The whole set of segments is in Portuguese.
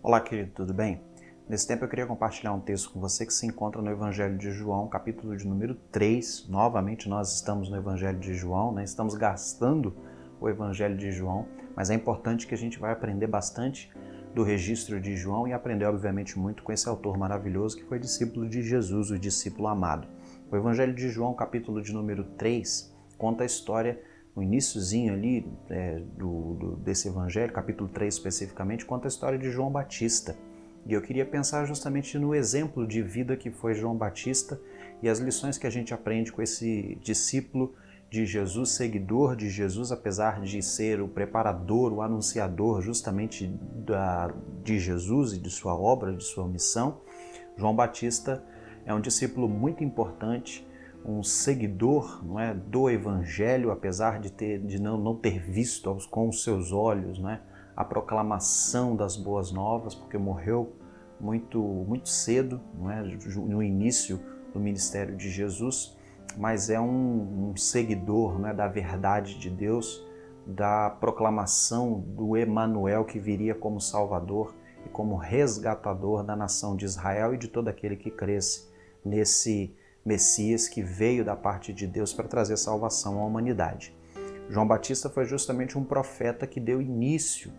Olá, querido, tudo bem? Nesse tempo eu queria compartilhar um texto com você que se encontra no Evangelho de João, capítulo de número 3. Novamente nós estamos no Evangelho de João, né? Estamos gastando o Evangelho de João, mas é importante que a gente vai aprender bastante do registro de João e aprender, obviamente, muito com esse autor maravilhoso que foi discípulo de Jesus, o discípulo amado. O Evangelho de João, capítulo de número 3, conta a história, no iniciozinho ali desse Evangelho, capítulo 3 especificamente, conta a história de João Batista. E eu queria pensar justamente no exemplo de vida que foi João Batista e as lições que a gente aprende com esse discípulo de Jesus, seguidor de Jesus, apesar de ser o preparador, o anunciador justamente de Jesus e de sua obra, de sua missão. João Batista é um discípulo muito importante, um seguidor, não é, do Evangelho, apesar de não ter visto com os seus olhos, não é, a proclamação das boas novas, porque morreu muito cedo, não é, no início do ministério de Jesus, mas é um seguidor, não é, da verdade de Deus, da proclamação do Emanuel que viria como Salvador e como resgatador da nação de Israel e de todo aquele que cresce nesse Messias que veio da parte de Deus para trazer salvação à humanidade. João Batista foi justamente um profeta que deu início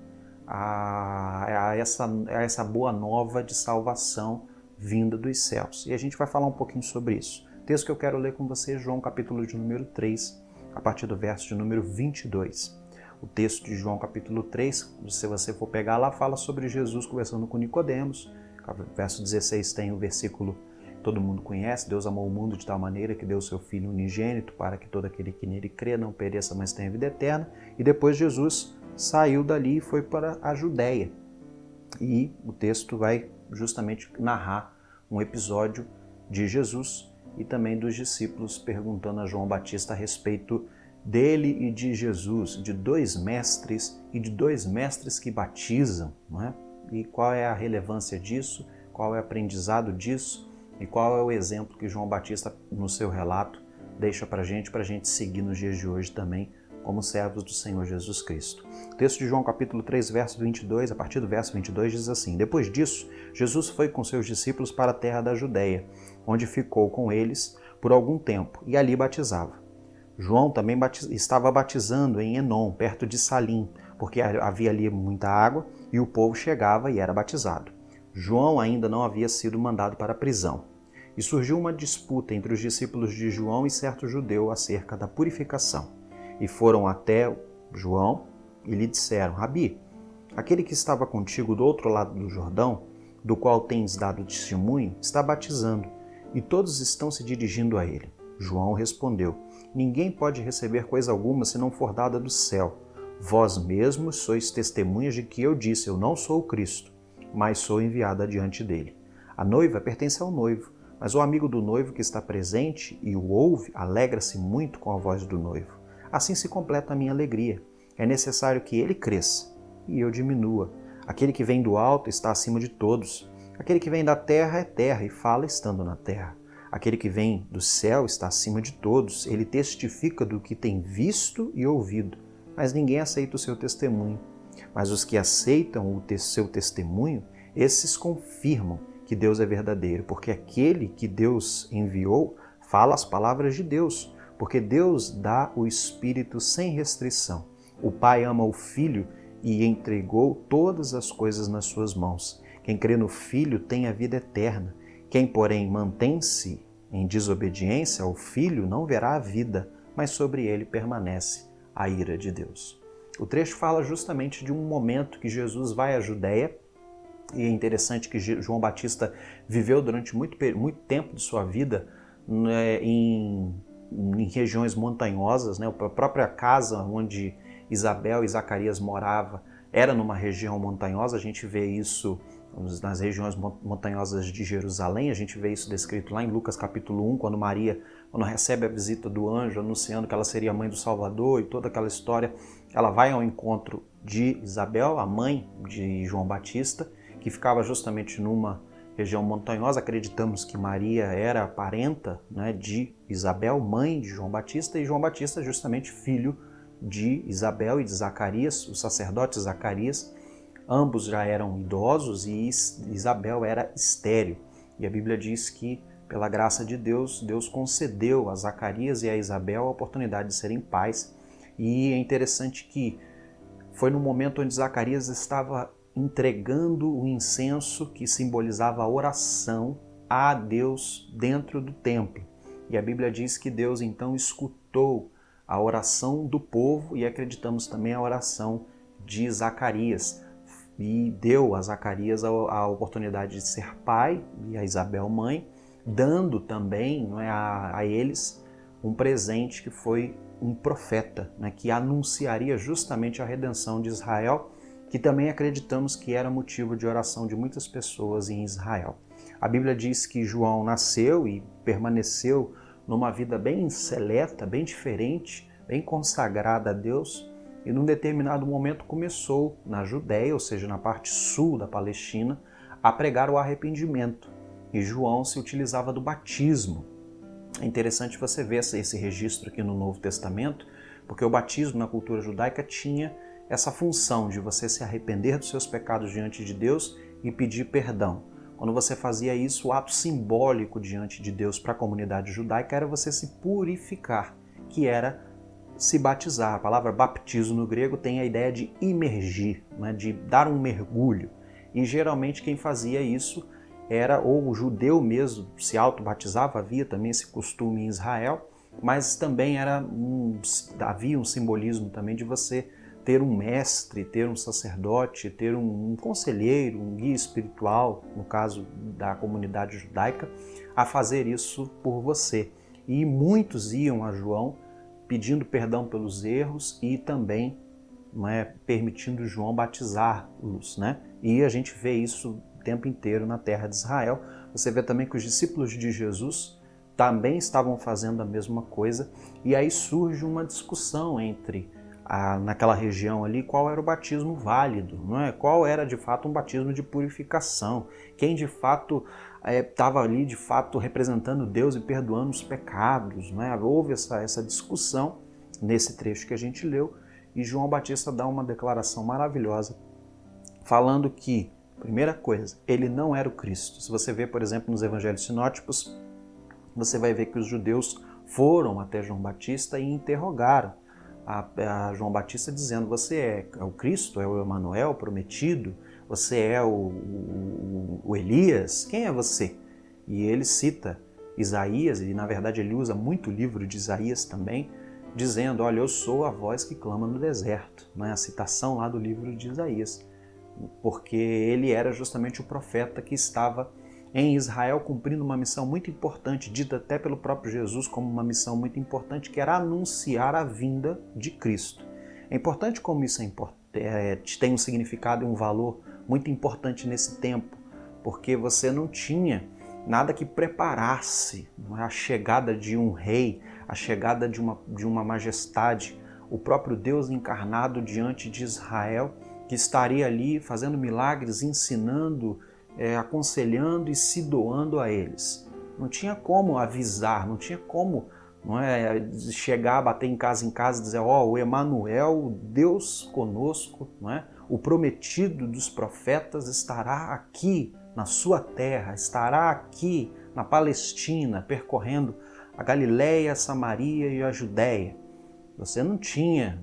a essa boa nova de salvação vinda dos céus. E a gente vai falar um pouquinho sobre isso. O texto que eu quero ler com você é João capítulo de número 3, a partir do verso de número 22. O texto de João capítulo 3, se você for pegar lá, fala sobre Jesus conversando com Nicodemos. O verso 16 tem o versículo todo mundo conhece: Deus amou o mundo de tal maneira que deu o seu Filho unigênito para que todo aquele que nele crê não pereça, mas tenha vida eterna. E depois Jesus saiu dali e foi para a Judéia. E o texto vai justamente narrar um episódio de Jesus e também dos discípulos perguntando a João Batista a respeito dele e de Jesus, de dois mestres e de dois mestres que batizam, não é? E qual é a relevância disso, qual é o aprendizado disso e qual é o exemplo que João Batista, no seu relato, deixa para a gente seguir nos dias de hoje também, como servos do Senhor Jesus Cristo. O texto de João capítulo 3, verso 22, a partir do verso 22, diz assim: Depois disso, Jesus foi com seus discípulos para a terra da Judéia, onde ficou com eles por algum tempo, e ali batizava. João também estava batizando em Enom, perto de Salim, porque havia ali muita água, e o povo chegava e era batizado. João ainda não havia sido mandado para a prisão. E surgiu uma disputa entre os discípulos de João e certo judeu acerca da purificação. E foram até João e lhe disseram: Rabi, aquele que estava contigo do outro lado do Jordão, do qual tens dado testemunho, está batizando, e todos estão se dirigindo a ele. João respondeu: Ninguém pode receber coisa alguma se não for dada do céu. Vós mesmos sois testemunhas de que eu disse: Eu não sou o Cristo, mas sou enviado adiante dele. A noiva pertence ao noivo, mas o amigo do noivo que está presente e o ouve alegra-se muito com a voz do noivo. Assim se completa a minha alegria. É necessário que ele cresça e eu diminua. Aquele que vem do alto está acima de todos. Aquele que vem da terra é terra e fala estando na terra. Aquele que vem do céu está acima de todos. Ele testifica do que tem visto e ouvido, mas ninguém aceita o seu testemunho. Mas os que aceitam o seu testemunho, esses confirmam que Deus é verdadeiro, porque aquele que Deus enviou fala as palavras de Deus, porque Deus dá o Espírito sem restrição. O Pai ama o Filho e entregou todas as coisas nas suas mãos. Quem crê no Filho tem a vida eterna. Quem, porém, mantém-se em desobediência ao Filho não verá a vida, mas sobre ele permanece a ira de Deus. O trecho fala justamente de um momento que Jesus vai à Judéia, e é interessante que João Batista viveu durante muito tempo de sua vida, né, em regiões montanhosas, né? A própria casa onde Isabel e Zacarias moravam era numa região montanhosa. A gente vê isso nas regiões montanhosas de Jerusalém, a gente vê isso descrito lá em Lucas capítulo 1, quando Maria, quando recebe a visita do anjo anunciando que ela seria a mãe do Salvador e toda aquela história, ela vai ao encontro de Isabel, a mãe de João Batista, que ficava justamente numa região montanhosa. Acreditamos que Maria era a parenta, né, de Isabel, mãe de João Batista, e João Batista justamente filho de Isabel e de Zacarias, o sacerdote Zacarias. Ambos já eram idosos e Isabel era estéril. E a Bíblia diz que, pela graça de Deus, Deus concedeu a Zacarias e a Isabel a oportunidade de serem pais. E é interessante que foi no momento onde Zacarias estava entregando o incenso que simbolizava a oração a Deus dentro do templo. E a Bíblia diz que Deus então escutou a oração do povo e acreditamos também a oração de Zacarias. E deu a Zacarias a oportunidade de ser pai e a Isabel mãe, dando também, não é, a eles um presente que foi um profeta, né, que anunciaria justamente a redenção de Israel, que também acreditamos que era motivo de oração de muitas pessoas em Israel. A Bíblia diz que João nasceu e permaneceu numa vida bem seleta, bem diferente, bem consagrada a Deus, e num determinado momento começou na Judéia, ou seja, na parte sul da Palestina, a pregar o arrependimento. E João se utilizava do batismo. É interessante você ver esse registro aqui no Novo Testamento, porque o batismo na cultura judaica tinha essa função de você se arrepender dos seus pecados diante de Deus e pedir perdão. Quando você fazia isso, o ato simbólico diante de Deus para a comunidade judaica era você se purificar, que era se batizar. A palavra baptizo no grego tem a ideia de imergir, né, de dar um mergulho. E geralmente quem fazia isso era ou o judeu mesmo, se auto-batizava, havia também esse costume em Israel, mas também havia um simbolismo também de você ter um mestre, ter um sacerdote, ter um conselheiro, um guia espiritual, no caso da comunidade judaica, a fazer isso por você. E muitos iam a João pedindo perdão pelos erros e também, não é, permitindo João batizá-los, né? E a gente vê isso o tempo inteiro na terra de Israel. Você vê também que os discípulos de Jesus também estavam fazendo a mesma coisa, e aí surge uma discussão naquela região ali, qual era o batismo válido, não é? Qual era de fato um batismo de purificação, quem de fato estava ali de fato representando Deus e perdoando os pecados, não é? Houve essa discussão nesse trecho que a gente leu, e João Batista dá uma declaração maravilhosa, falando que, primeira coisa, ele não era o Cristo. Se você vê, por exemplo, nos evangelhos sinóticos, você vai ver que os judeus foram até João Batista e interrogaram a João Batista dizendo: você é o Cristo, é o Emanuel prometido, você é o Elias, quem é você? E ele cita Isaías, e na verdade ele usa muito o livro de Isaías também, dizendo: olha, eu sou a voz que clama no deserto, não é? A citação lá do livro de Isaías, porque ele era justamente o profeta que estava em Israel cumprindo uma missão muito importante, dita até pelo próprio Jesus como uma missão muito importante, que era anunciar a vinda de Cristo. É importante como isso tem um significado e um valor muito importante nesse tempo, porque você não tinha nada que preparasse a chegada de um rei, a chegada de uma majestade, o próprio Deus encarnado diante de Israel, que estaria ali fazendo milagres, ensinando, aconselhando e se doando a eles. Não tinha como avisar, não tinha como chegar, bater em casa em dizer: o Emanuel, Deus conosco, não é? O prometido dos profetas estará aqui na sua terra, estará aqui na Palestina, percorrendo a Galileia, a Samaria e a Judéia. Você não tinha,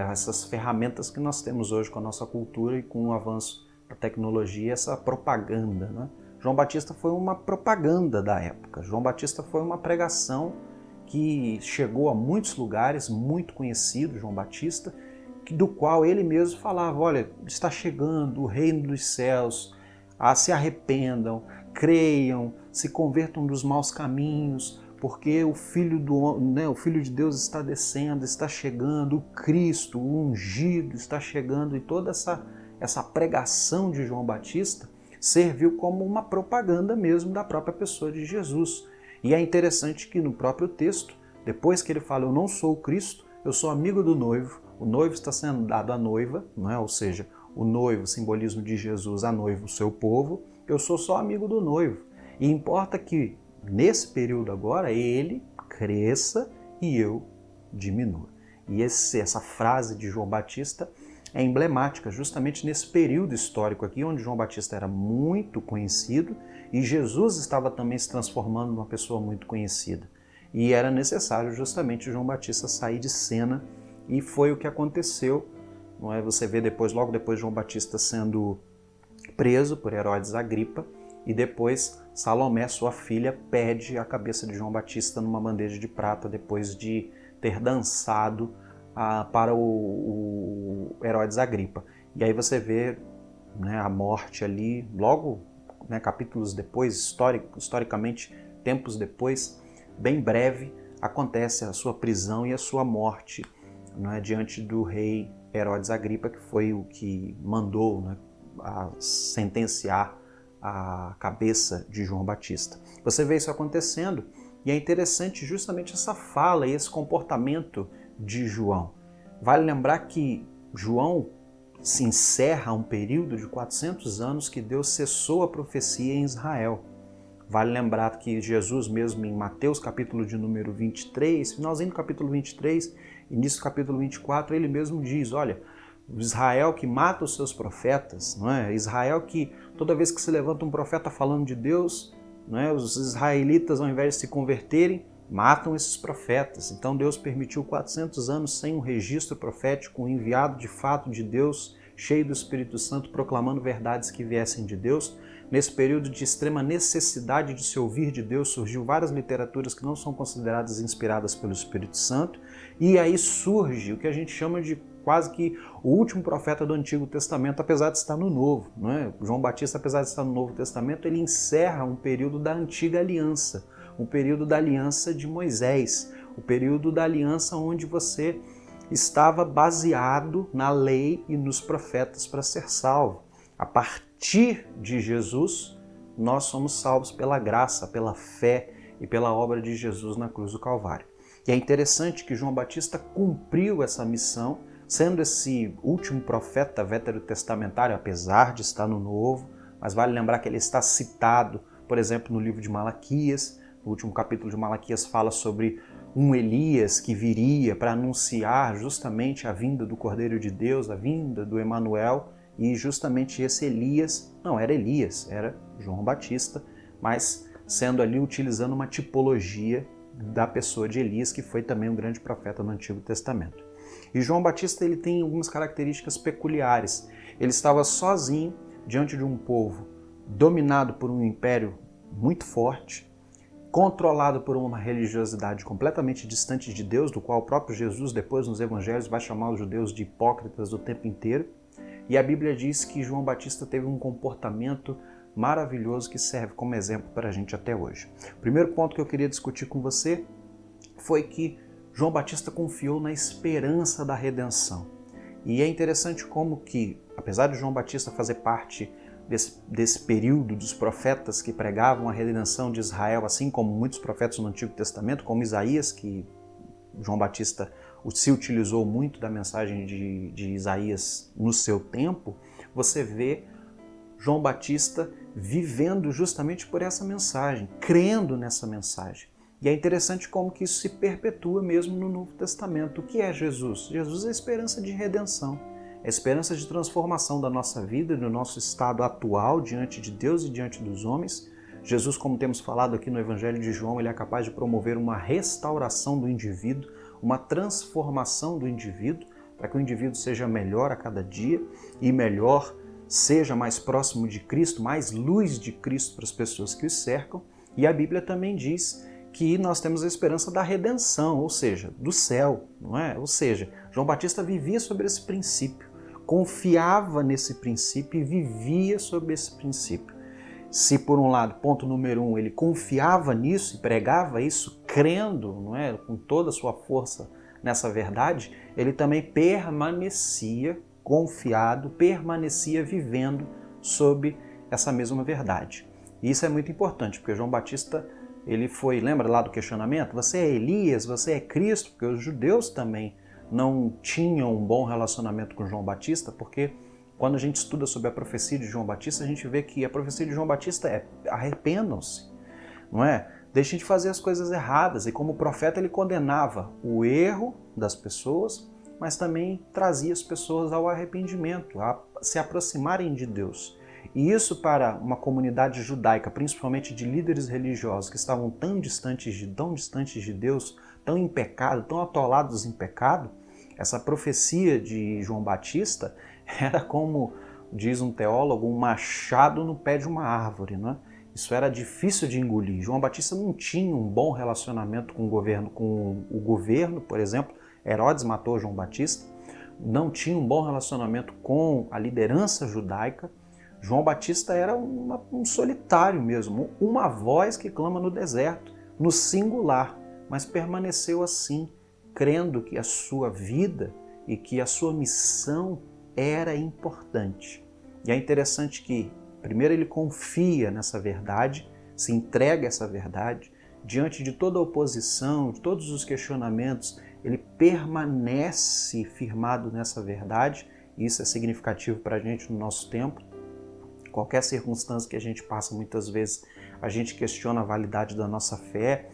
essas ferramentas que nós temos hoje com a nossa cultura e com o avanço da tecnologia, essa propaganda, né? João Batista foi uma propaganda da época. João Batista foi uma pregação que chegou a muitos lugares, muito conhecido, João Batista, do qual ele mesmo falava: olha, está chegando o reino dos céus, se arrependam, creiam, se convertam dos maus caminhos, porque o Filho de Deus está descendo, está chegando, o Cristo, o ungido está chegando, e toda essa pregação de João Batista serviu como uma propaganda mesmo da própria pessoa de Jesus. E é interessante que no próprio texto, depois que ele fala: eu não sou o Cristo, eu sou amigo do noivo, o noivo está sendo dado à noiva, não é? Ou seja, o noivo, simbolismo de Jesus, a noiva, o seu povo, eu sou só amigo do noivo. E importa que nesse período agora ele cresça e eu diminua. E essa frase de João Batista é emblemática justamente nesse período histórico aqui, onde João Batista era muito conhecido e Jesus estava também se transformando numa pessoa muito conhecida. E era necessário justamente João Batista sair de cena, e foi o que aconteceu. Não é? Você vê depois, logo depois, João Batista sendo preso por Herodes Agripa, e depois Salomé, sua filha, pede a cabeça de João Batista numa bandeja de prata depois de ter dançado para o Herodes Agripa. E aí você vê, né, a morte ali, logo, né, capítulos depois, historicamente, tempos depois, bem breve, acontece a sua prisão e a sua morte, né, diante do rei Herodes Agripa, que foi o que mandou, né, a sentenciar a cabeça de João Batista. Você vê isso acontecendo, e é interessante justamente essa fala e esse comportamento de João. Vale lembrar que João se encerra um período de 400 anos que Deus cessou a profecia em Israel. Vale lembrar que Jesus mesmo em Mateus capítulo de número 23, finalzinho do capítulo 23, início do capítulo 24, ele mesmo diz, olha, Israel que mata os seus profetas, não é? Israel que toda vez que se levanta um profeta falando de Deus, não é? Os israelitas, ao invés de se converterem, matam esses profetas. Então Deus permitiu 400 anos sem um registro profético, um enviado de fato de Deus, cheio do Espírito Santo, proclamando verdades que viessem de Deus. Nesse período de extrema necessidade de se ouvir de Deus, surgiu várias literaturas que não são consideradas inspiradas pelo Espírito Santo, e aí surge o que a gente chama de quase que o último profeta do Antigo Testamento, apesar de estar no Novo. Não é? João Batista, apesar de estar no Novo Testamento, ele encerra um período da Antiga Aliança, um período da aliança de Moisés, o período da aliança onde você estava baseado na lei e nos profetas para ser salvo. A partir de Jesus, nós somos salvos pela graça, pela fé e pela obra de Jesus na cruz do Calvário. E é interessante que João Batista cumpriu essa missão, sendo esse último profeta veterotestamentário, apesar de estar no Novo, mas vale lembrar que ele está citado, por exemplo, no livro de Malaquias. O último capítulo de Malaquias fala sobre um Elias que viria para anunciar justamente a vinda do Cordeiro de Deus, a vinda do Emanuel, e justamente esse Elias, não era Elias, era João Batista, mas sendo ali utilizando uma tipologia da pessoa de Elias, que foi também um grande profeta no Antigo Testamento. E João Batista ele tem algumas características peculiares. Ele estava sozinho diante de um povo dominado por um império muito forte, controlado por uma religiosidade completamente distante de Deus, do qual o próprio Jesus, depois nos evangelhos, vai chamar os judeus de hipócritas o tempo inteiro. E a Bíblia diz que João Batista teve um comportamento maravilhoso que serve como exemplo para a gente até hoje. O primeiro ponto que eu queria discutir com você foi que João Batista confiou na esperança da redenção. E é interessante como que, apesar de João Batista fazer parte desse período dos profetas que pregavam a redenção de Israel, assim como muitos profetas no Antigo Testamento, como Isaías, que João Batista se utilizou muito da mensagem de Isaías no seu tempo, você vê João Batista vivendo justamente por essa mensagem, crendo nessa mensagem. E é interessante como que isso se perpetua mesmo no Novo Testamento. O que é Jesus? Jesus é a esperança de redenção, é a esperança de transformação da nossa vida, do nosso estado atual diante de Deus e diante dos homens. Jesus, como temos falado aqui no Evangelho de João, ele é capaz de promover uma restauração do indivíduo, uma transformação do indivíduo, para que o indivíduo seja melhor a cada dia e melhor, seja mais próximo de Cristo, mais luz de Cristo para as pessoas que o cercam. E a Bíblia também diz que nós temos a esperança da redenção, ou seja, do céu, não é? Ou seja, João Batista vivia sobre esse princípio, confiava nesse princípio e vivia sobre esse princípio. Se por um lado, ponto número 1, ele confiava nisso e pregava isso, crendo, não é, com toda a sua força nessa verdade, ele também permanecia confiado, permanecia vivendo sob essa mesma verdade. E isso é muito importante, porque João Batista, ele foi, lembra lá do questionamento? Você é Elias, você é Cristo? Porque os judeus também não tinham um bom relacionamento com João Batista, porque quando a gente estuda sobre a profecia de João Batista, a gente vê que a profecia de João Batista é arrependam-se, não é? Deixem de fazer as coisas erradas. E como profeta ele condenava o erro das pessoas mas também trazia as pessoas ao arrependimento, a se aproximarem de Deus. E isso para uma comunidade judaica, principalmente de líderes religiosos que estavam tão distantes de Deus, tão em pecado, tão atolados em pecado, essa profecia de João Batista era como, diz um teólogo, um machado no pé de uma árvore, não é? Isso era difícil de engolir. João Batista não tinha um bom relacionamento com o governo, por exemplo. Herodes matou João Batista. Não tinha um bom relacionamento com a liderança judaica. João Batista era um solitário mesmo, uma voz que clama no deserto, no singular, mas permaneceu assim, crendo que a sua vida e que a sua missão era importante. E é interessante que, primeiro, ele confia nessa verdade, se entrega a essa verdade, diante de toda a oposição, de todos os questionamentos, ele permanece firmado nessa verdade, e isso é significativo para a gente no nosso tempo. Qualquer circunstância que a gente passa, muitas vezes, a gente questiona a validade da nossa fé,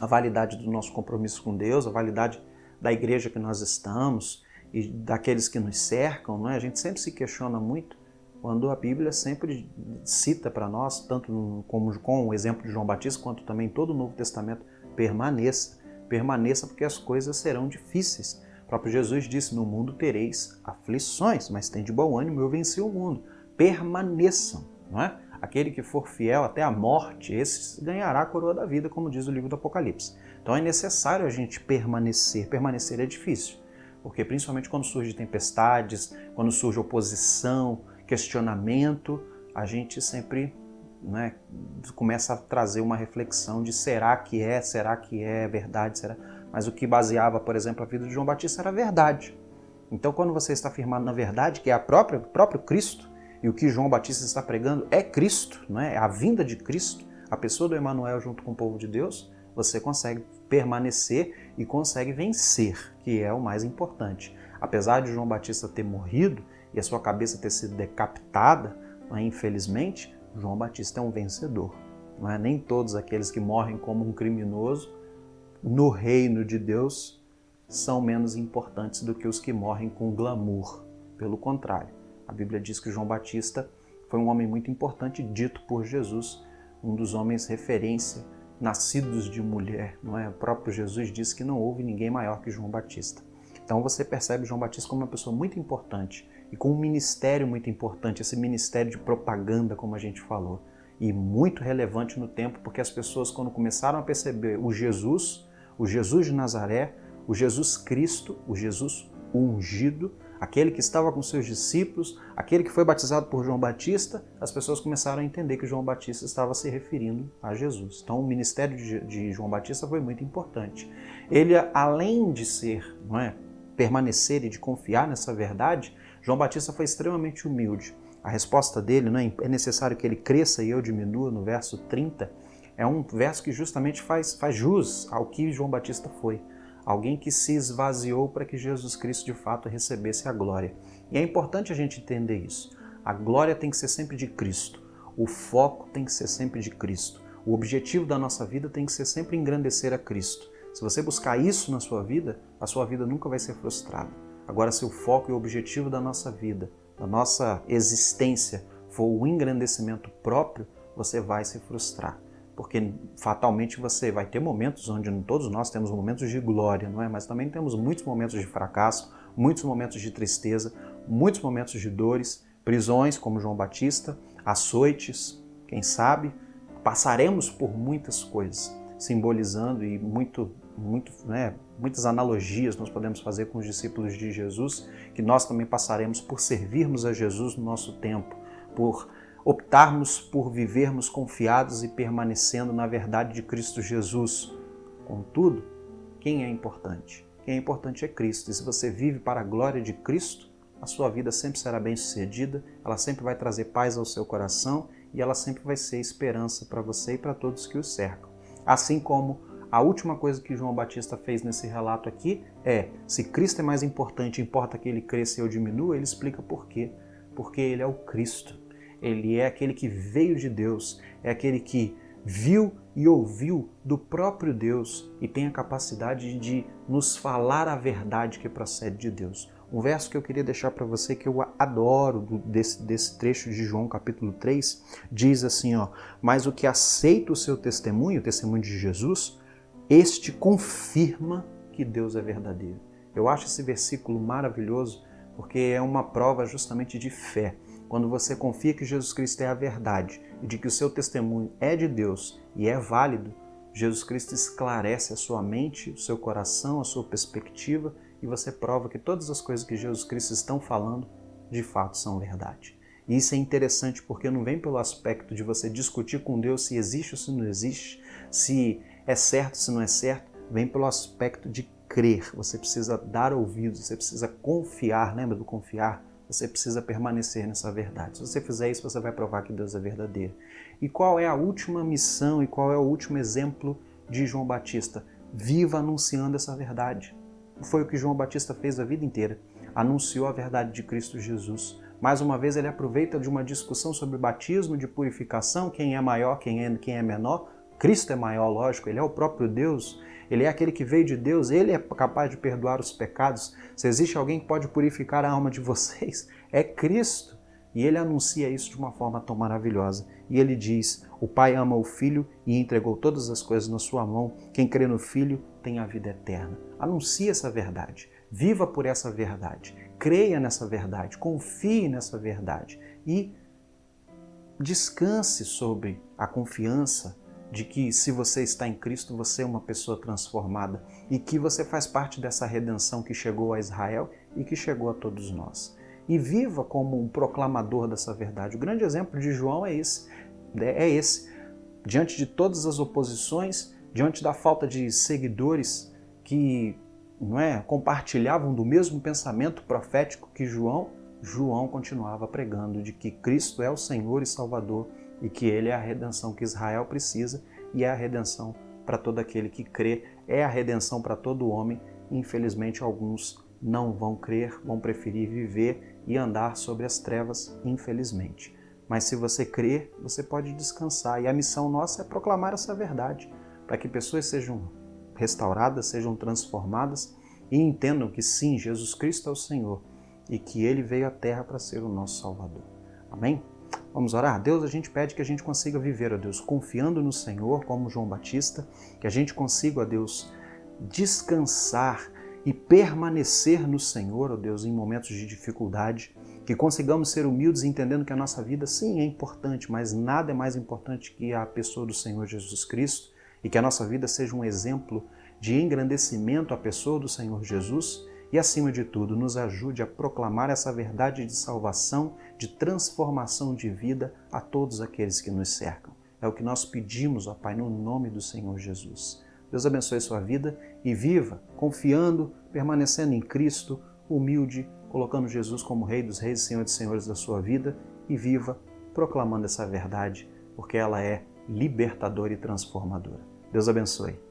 a validade do nosso compromisso com Deus, a validade da igreja que nós estamos e daqueles que nos cercam, não é? A gente sempre se questiona muito quando a Bíblia sempre cita para nós, tanto como com o exemplo de João Batista, quanto também todo o Novo Testamento, permaneça. Permaneça porque as coisas serão difíceis. O próprio Jesus disse, no mundo tereis aflições, mas tem de bom ânimo, eu venci o mundo. Permaneçam, não é? Aquele que for fiel até a morte, esse ganhará a coroa da vida, como diz o livro do Apocalipse. Então é necessário a gente permanecer. Permanecer é difícil, porque principalmente quando surgem tempestades, quando surge oposição, questionamento, a gente sempre, né, começa a trazer uma reflexão de será que é verdade, será? Mas o que baseava, por exemplo, a vida de João Batista era a verdade. Então quando você está firmado na verdade, que é o próprio Cristo, e o que João Batista está pregando é Cristo, não é? A vinda de Cristo, a pessoa do Emanuel junto com o povo de Deus, você consegue permanecer e consegue vencer, que é o mais importante. Apesar de João Batista ter morrido e a sua cabeça ter sido decapitada, não é? Infelizmente, João Batista é um vencedor. Não é? Nem todos aqueles que morrem como um criminoso no reino de Deus são menos importantes do que os que morrem com glamour. Pelo contrário. A Bíblia diz que João Batista foi um homem muito importante, dito por Jesus, um dos homens referência, nascidos de mulher, não é? O próprio Jesus disse que não houve ninguém maior que João Batista. Então você percebe João Batista como uma pessoa muito importante e com um ministério muito importante, esse ministério de propaganda, como a gente falou, e muito relevante no tempo, porque as pessoas, quando começaram a perceber o Jesus de Nazaré, o Jesus Cristo, o Jesus ungido, aquele que estava com seus discípulos, aquele que foi batizado por João Batista, as pessoas começaram a entender que João Batista estava se referindo a Jesus. Então o ministério de João Batista foi muito importante. Ele, além de ser, não é, permanecer e de confiar nessa verdade, João Batista foi extremamente humilde. A resposta dele, não é necessário que ele cresça e eu diminua, no verso 30, é um verso que justamente faz jus ao que João Batista foi. Alguém que se esvaziou para que Jesus Cristo de fato recebesse a glória. E é importante a gente entender isso. A glória tem que ser sempre de Cristo. O foco tem que ser sempre de Cristo. O objetivo da nossa vida tem que ser sempre engrandecer a Cristo. Se você buscar isso na sua vida, a sua vida nunca vai ser frustrada. Agora, se o foco e o objetivo da nossa vida, da nossa existência, for o engrandecimento próprio, você vai se frustrar. Porque fatalmente você vai ter momentos onde todos nós temos momentos de glória, não é? Mas também temos muitos momentos de fracasso, muitos momentos de tristeza, muitos momentos de dores, prisões como João Batista, açoites, quem sabe, passaremos por muitas coisas, simbolizando e muitas analogias nós podemos fazer com os discípulos de Jesus, que nós também passaremos por servirmos a Jesus no nosso tempo, por optarmos por vivermos confiados e permanecendo na verdade de Cristo Jesus. Contudo, quem é importante? Quem é importante é Cristo. E se você vive para a glória de Cristo, a sua vida sempre será bem-sucedida, ela sempre vai trazer paz ao seu coração e ela sempre vai ser esperança para você e para todos que o cercam. Assim como a última coisa que João Batista fez nesse relato aqui é, se Cristo é mais importante, importa que ele cresça e eu diminua, ele explica por quê. Porque ele é o Cristo. Ele é aquele que veio de Deus, é aquele que viu e ouviu do próprio Deus e tem a capacidade de nos falar a verdade que procede de Deus. Um verso que eu queria deixar para você, que eu adoro desse trecho de João capítulo 3, diz assim, ó: mas o que aceita o seu testemunho, o testemunho de Jesus, este confirma que Deus é verdadeiro. Eu acho esse versículo maravilhoso porque é uma prova justamente de fé. Quando você confia que Jesus Cristo é a verdade e de que o seu testemunho é de Deus e é válido, Jesus Cristo esclarece a sua mente, o seu coração, a sua perspectiva, e você prova que todas as coisas que Jesus Cristo estão falando, de fato são verdade. E isso é interessante porque não vem pelo aspecto de você discutir com Deus se existe ou se não existe, se é certo ou se não é certo, vem pelo aspecto de crer. Você precisa dar ouvidos, você precisa confiar, lembra do confiar? Você precisa permanecer nessa verdade. Se você fizer isso, você vai provar que Deus é verdadeiro. E qual é a última missão e qual é o último exemplo de João Batista? Viva anunciando essa verdade. Foi o que João Batista fez a vida inteira. Anunciou a verdade de Cristo Jesus. Mais uma vez, ele aproveita de uma discussão sobre batismo, de purificação, quem é maior, quem é menor. Cristo é maior, lógico, ele é o próprio Deus. Ele é aquele que veio de Deus, ele é capaz de perdoar os pecados. Se existe alguém que pode purificar a alma de vocês, é Cristo. E ele anuncia isso de uma forma tão maravilhosa. E ele diz: o Pai ama o Filho e entregou todas as coisas na sua mão. Quem crê no Filho tem a vida eterna. Anuncie essa verdade. Viva por essa verdade. Creia nessa verdade. Confie nessa verdade. E descanse sobre a confiança de que se você está em Cristo, você é uma pessoa transformada e que você faz parte dessa redenção que chegou a Israel e que chegou a todos nós. E viva como um proclamador dessa verdade. O grande exemplo de João é esse. Diante de todas as oposições, diante da falta de seguidores que compartilhavam do mesmo pensamento profético que João continuava pregando de que Cristo é o Senhor e Salvador e que Ele é a redenção que Israel precisa e é a redenção para todo aquele que crê, é a redenção para todo homem. Infelizmente, alguns não vão crer, vão preferir viver e andar sobre as trevas, infelizmente. Mas se você crer, você pode descansar. E a missão nossa é proclamar essa verdade, para que pessoas sejam restauradas, sejam transformadas e entendam que sim, Jesus Cristo é o Senhor e que Ele veio à Terra para ser o nosso Salvador. Amém? Vamos orar? Deus, a gente pede que a gente consiga viver, ó Deus, confiando no Senhor, como João Batista, que a gente consiga, ó Deus, descansar e permanecer no Senhor, ó Deus, em momentos de dificuldade, que consigamos ser humildes entendendo que a nossa vida, sim, é importante, mas nada é mais importante que a pessoa do Senhor Jesus Cristo, e que a nossa vida seja um exemplo de engrandecimento à pessoa do Senhor Jesus e, acima de tudo, nos ajude a proclamar essa verdade de salvação, de transformação de vida a todos aqueles que nos cercam. É o que nós pedimos, ó Pai, no nome do Senhor Jesus. Deus abençoe a sua vida e viva confiando, permanecendo em Cristo, humilde, colocando Jesus como Rei dos Reis e Senhor dos Senhores da sua vida, e viva proclamando essa verdade, porque ela é libertadora e transformadora. Deus abençoe.